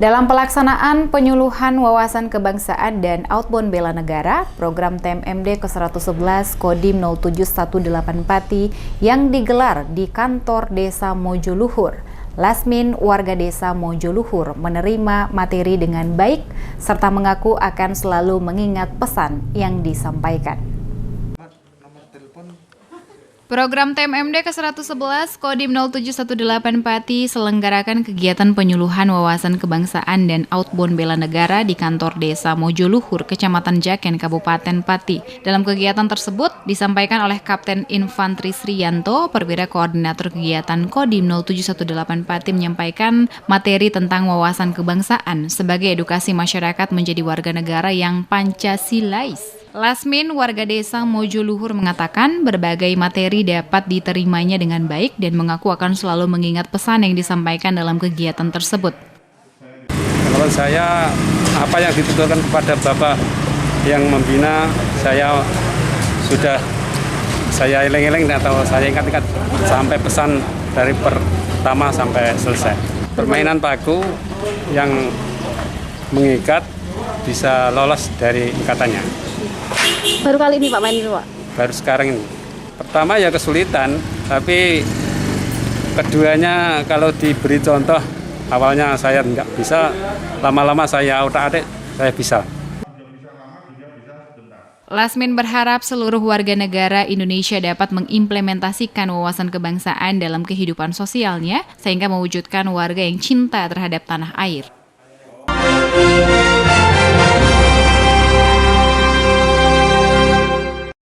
Dalam pelaksanaan penyuluhan wawasan kebangsaan dan outbound bela negara, program TMMD ke-111 Kodim 0718 Pati yang digelar di kantor Desa Mojoluhur, Lasmin warga Desa Mojoluhur menerima materi dengan baik serta mengaku akan selalu mengingat pesan yang disampaikan. Program TMMD ke-111 Kodim 0718 Pati selenggarakan kegiatan penyuluhan wawasan kebangsaan dan outbound bela negara di kantor Desa Mojoluhur, Kecamatan Jaken, Kabupaten Pati. Dalam kegiatan tersebut disampaikan oleh Kapten Infantri Sriyanto, Perwira Koordinator Kegiatan Kodim 0718 Pati menyampaikan materi tentang wawasan kebangsaan sebagai edukasi masyarakat menjadi warga negara yang Pancasilais. Lasmin, warga Desa Mojoluhur mengatakan berbagai materi dapat diterimanya dengan baik dan mengaku akan selalu mengingat pesan yang disampaikan dalam kegiatan tersebut. Kalau saya, apa yang dituturkan kepada Bapak yang membina, saya sudah saya eleng-eleng atau saya ingat-ingat sampai pesan dari pertama sampai selesai. Permainan paku yang mengikat bisa lolos dari ikatannya. Baru kali ini Pak main itu Pak? Baru sekarang ini. Pertama ya kesulitan, tapi keduanya kalau diberi contoh, awalnya saya nggak bisa, lama-lama saya otak-atik, saya bisa. Lasmin berharap seluruh warga negara Indonesia dapat mengimplementasikan wawasan kebangsaan dalam kehidupan sosialnya, sehingga mewujudkan warga yang cinta terhadap tanah air.